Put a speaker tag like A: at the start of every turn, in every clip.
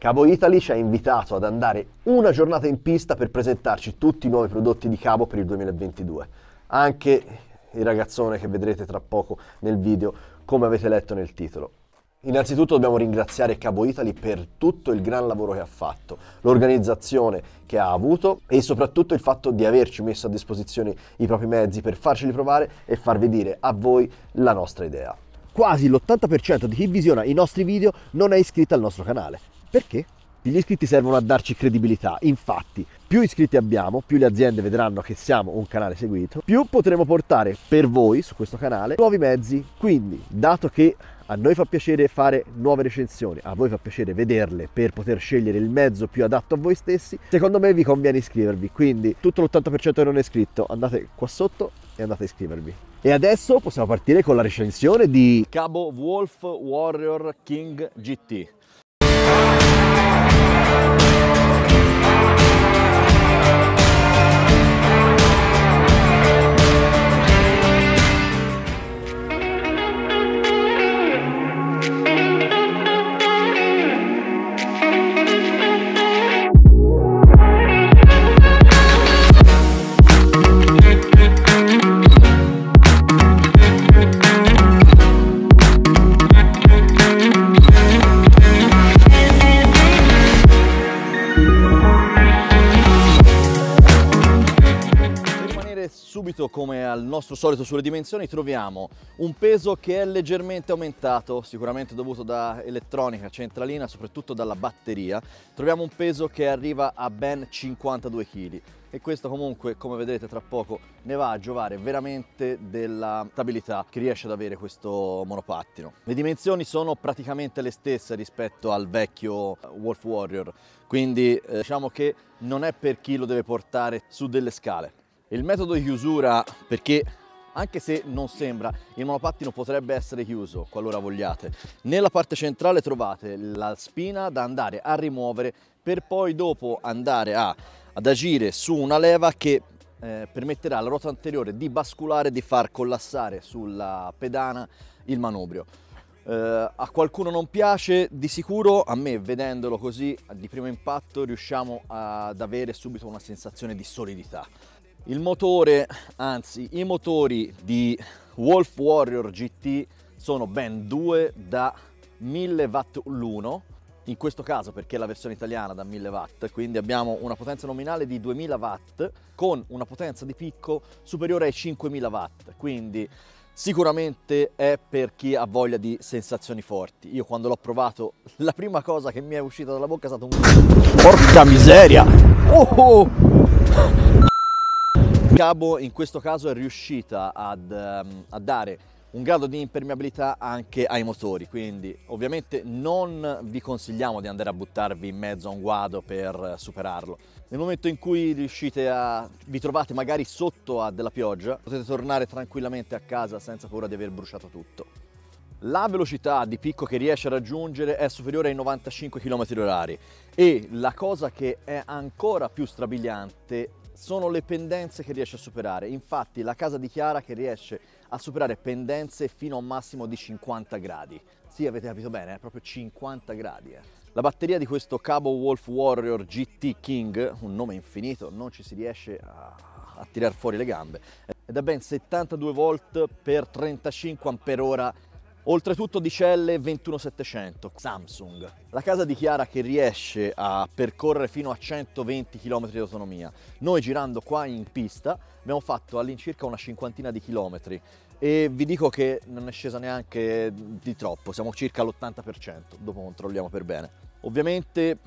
A: Cabo Italy ci ha invitato ad andare una giornata in pista per presentarci tutti i nuovi prodotti di Cabo per il 2022. Anche il ragazzone che vedrete tra poco nel video, come avete letto nel titolo. Innanzitutto dobbiamo ringraziare Cabo Italy per tutto il gran lavoro che ha fatto, l'organizzazione che ha avuto e soprattutto il fatto di averci messo a disposizione i propri mezzi per farceli provare e far vedere a voi la nostra idea. Quasi l'80% di chi visiona i nostri video non è iscritto al nostro canale. Perché? Gli iscritti servono a darci credibilità, infatti più iscritti abbiamo, più le aziende vedranno che siamo un canale seguito, più potremo portare per voi su questo canale nuovi mezzi. Quindi, dato che a noi fa piacere fare nuove recensioni, a voi fa piacere vederle per poter scegliere il mezzo più adatto a voi stessi, secondo me vi conviene iscrivervi. Quindi tutto l'80% che non è iscritto, andate qua sotto e andate a iscrivervi. E adesso possiamo partire con la recensione di
B: Cabo Wolf Warrior King GT. Subito, come al nostro solito sulle dimensioni, troviamo un peso che è leggermente aumentato, sicuramente dovuto da elettronica centralina, soprattutto dalla batteria. Troviamo un peso che arriva a ben 52 kg e questo comunque, come vedrete tra poco, ne va a giovare veramente della stabilità che riesce ad avere questo monopattino. Le dimensioni sono praticamente le stesse rispetto al vecchio Wolf Warrior, quindi diciamo che non è per chi lo deve portare su delle scale. Il metodo di chiusura, perché anche se non sembra, il monopattino potrebbe essere chiuso qualora vogliate. Nella parte centrale trovate la spina da andare a rimuovere per poi dopo andare ad agire su una leva che permetterà alla ruota anteriore di basculare e di far collassare sulla pedana il manubrio. A qualcuno non piace, di sicuro a me, vedendolo così di primo impatto, riusciamo ad avere subito una sensazione di solidità. Il motore, anzi i motori di Wolf Warrior GT sono ben due da 1000 watt l'uno, in questo caso perché è la versione italiana da 1000 watt, quindi abbiamo una potenza nominale di 2000 watt con una potenza di picco superiore ai 5000 watt, quindi sicuramente è per chi ha voglia di sensazioni forti. Io quando l'ho provato la prima cosa che mi è uscita dalla bocca è stato un... Porca miseria! Cabo in questo caso è riuscita a dare un grado di impermeabilità anche ai motori, quindi ovviamente non vi consigliamo di andare a buttarvi in mezzo a un guado per superarlo. Nel momento in cui vi trovate magari sotto a della pioggia, potete tornare tranquillamente a casa senza paura di aver bruciato tutto. La velocità di picco che riesce a raggiungere è superiore ai 95 km/h e la cosa che è ancora più strabiliante sono le pendenze che riesce a superare. Infatti la casa di Chiara che riesce a superare pendenze fino a un massimo di 50 gradi. Sì, avete capito bene, è proprio 50 gradi. La batteria di questo Cabo Wolf Warrior GT King, un nome infinito, non ci si riesce a tirar fuori le gambe, ed è ben 72 volt per 35 Ah, oltretutto di celle 21700 Samsung. La casa di Chiara che riesce a percorrere fino a 120 km di autonomia. Noi girando qua in pista abbiamo fatto all'incirca una cinquantina di chilometri e vi dico che non è scesa neanche di troppo, siamo circa all'80%, dopo controlliamo per bene. Ovviamente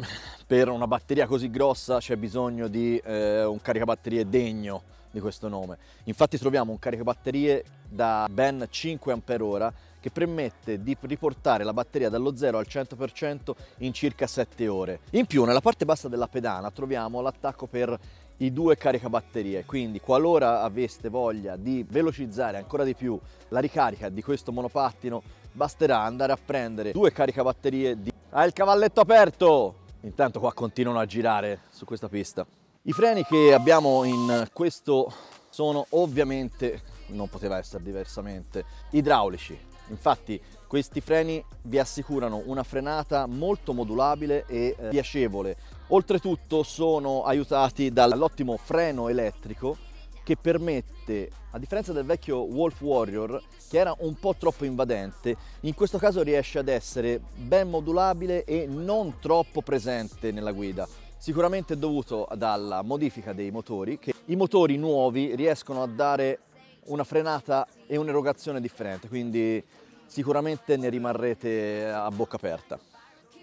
B: per una batteria così grossa c'è bisogno di un caricabatterie degno di questo nome. Infatti troviamo un caricabatterie da ben 5 Ah che permette di riportare la batteria dallo 0 al 100% in circa 7 ore. In più nella parte bassa della pedana troviamo l'attacco per i due caricabatterie, quindi qualora aveste voglia di velocizzare ancora di più la ricarica di questo monopattino basterà andare a prendere due caricabatterie di... Ah, il cavalletto aperto! Intanto qua continuano a girare su questa pista. I freni che abbiamo in questo sono ovviamente, non poteva essere diversamente, idraulici. Infatti questi freni vi assicurano una frenata molto modulabile e piacevole. Oltretutto sono aiutati dall'ottimo freno elettrico che permette, a differenza del vecchio Wolf Warrior che era un po' troppo invadente, in questo caso riesce ad essere ben modulabile e non troppo presente nella guida. Sicuramente dovuto dalla modifica dei motori, che i motori nuovi riescono a dare una frenata e un'erogazione differente, quindi sicuramente ne rimarrete a bocca aperta.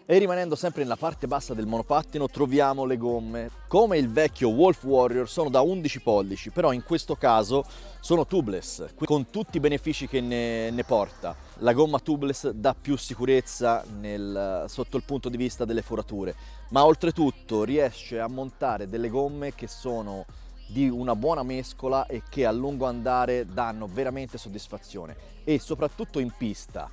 B: E rimanendo sempre nella parte bassa del monopattino troviamo le gomme. Come il vecchio Wolf Warrior sono da 11 pollici, però in questo caso sono tubeless, con tutti i benefici che ne porta. La gomma tubeless dà più sicurezza sotto il punto di vista delle forature, ma oltretutto riesce a montare delle gomme che sono di una buona mescola e che a lungo andare danno veramente soddisfazione, e soprattutto in pista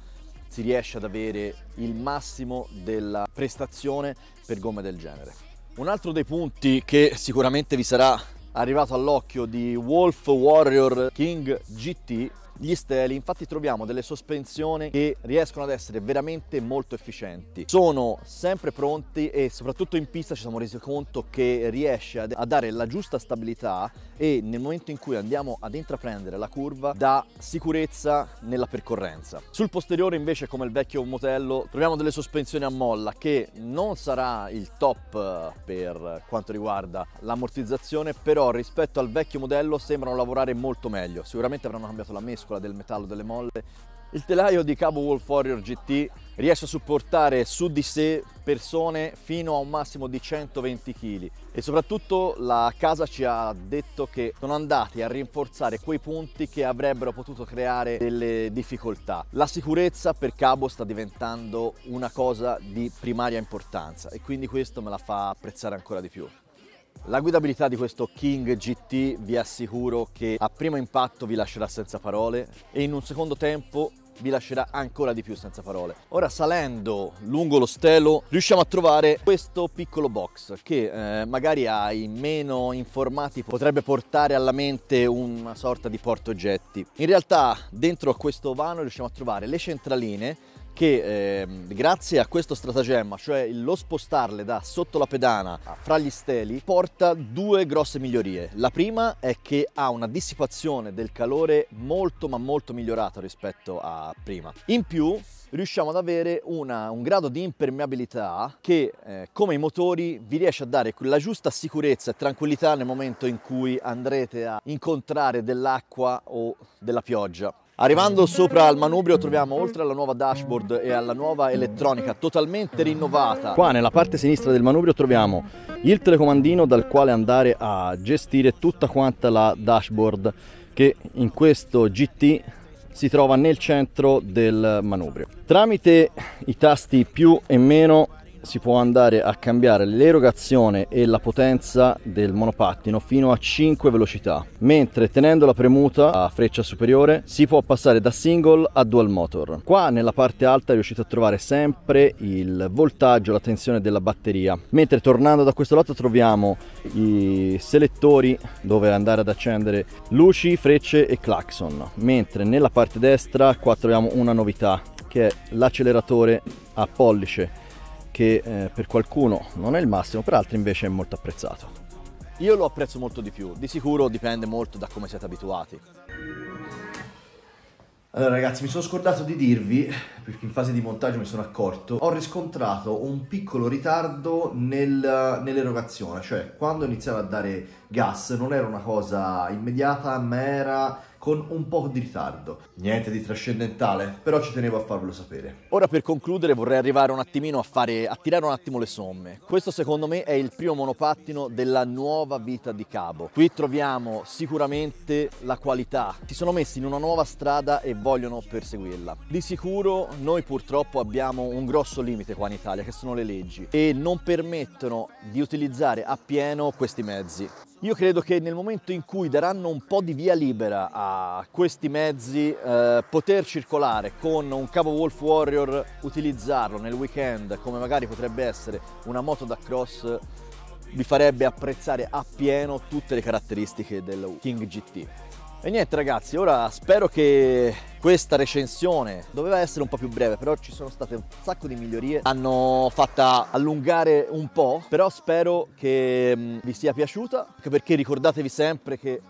B: si riesce ad avere il massimo della prestazione per gomme del genere. Un altro dei punti che sicuramente vi sarà arrivato all'occhio di Wolf Warrior King GT, gli steli. Infatti troviamo delle sospensioni che riescono ad essere veramente molto efficienti, sono sempre pronti e soprattutto in pista ci siamo resi conto che riesce a dare la giusta stabilità, e nel momento in cui andiamo ad intraprendere la curva dà sicurezza nella percorrenza. Sul posteriore invece, come il vecchio modello, troviamo delle sospensioni a molla che non sarà il top per quanto riguarda l'ammortizzazione, però rispetto al vecchio modello sembrano lavorare molto meglio. Sicuramente avranno cambiato la mescola del metallo delle molle. Il telaio di Cabo Wolf Warrior GT riesce a supportare su di sé persone fino a un massimo di 120 kg, e soprattutto la casa ci ha detto che sono andati a rinforzare quei punti che avrebbero potuto creare delle difficoltà. La sicurezza per Cabo sta diventando una cosa di primaria importanza, e quindi questo me la fa apprezzare ancora di più. La guidabilità di questo King GT vi assicuro che a primo impatto vi lascerà senza parole, e in un secondo tempo vi lascerà ancora di più senza parole. Ora, salendo lungo lo stelo, riusciamo a trovare questo piccolo box che magari ai meno informati potrebbe portare alla mente una sorta di portaoggetti. In realtà dentro a questo vano riusciamo a trovare le centraline che grazie a questo stratagemma, cioè lo spostarle da sotto la pedana fra gli steli, porta due grosse migliorie. La prima è che ha una dissipazione del calore molto ma molto migliorata rispetto a prima. In più riusciamo ad avere un grado di impermeabilità che come i motori vi riesce a dare la giusta sicurezza e tranquillità nel momento in cui andrete a incontrare dell'acqua o della pioggia. Arrivando sopra al manubrio troviamo, oltre alla nuova dashboard e alla nuova elettronica totalmente rinnovata, qua nella parte sinistra del manubrio troviamo il telecomandino dal quale andare a gestire tutta quanta la dashboard, che in questo GT si trova nel centro del manubrio. Tramite i tasti più e meno si può andare a cambiare l'erogazione e la potenza del monopattino fino a 5 velocità, mentre tenendola premuta a freccia superiore si può passare da single a dual motor. Qua nella parte alta riuscite a trovare sempre il voltaggio, la tensione della batteria, mentre tornando da questo lato troviamo i selettori dove andare ad accendere luci, frecce e clacson, mentre nella parte destra qua troviamo una novità, che è l'acceleratore a pollice, che per qualcuno non è il massimo, per altri invece è molto apprezzato. Io lo apprezzo molto di più, di sicuro dipende molto da come siete abituati.
C: Allora ragazzi, mi sono scordato di dirvi, perché in fase di montaggio mi sono accorto, ho riscontrato un piccolo ritardo nell'erogazione, cioè quando iniziava a dare gas non era una cosa immediata, ma era con un po' di ritardo. Niente di trascendentale, però ci tenevo a farvelo sapere.
B: Ora, per concludere, vorrei arrivare un attimino a tirare un attimo le somme. Questo secondo me è il primo monopattino della nuova vita di Cabo. Qui troviamo sicuramente la qualità. Si sono messi in una nuova strada e vogliono perseguirla. Di sicuro noi purtroppo abbiamo un grosso limite qua in Italia, che sono le leggi, e non permettono di utilizzare appieno questi mezzi. Io credo che nel momento in cui daranno un po' di via libera a questi mezzi, poter circolare con un Cabo Wolf Warrior, utilizzarlo nel weekend come magari potrebbe essere una moto da cross, vi farebbe apprezzare appieno tutte le caratteristiche del King GT. E niente ragazzi, ora spero che questa recensione doveva essere un po' più breve, però ci sono state un sacco di migliorie, hanno fatta allungare un po', però spero che vi sia piaciuta, anche perché ricordatevi sempre che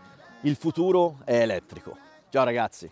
B: il futuro è elettrico. Ciao ragazzi!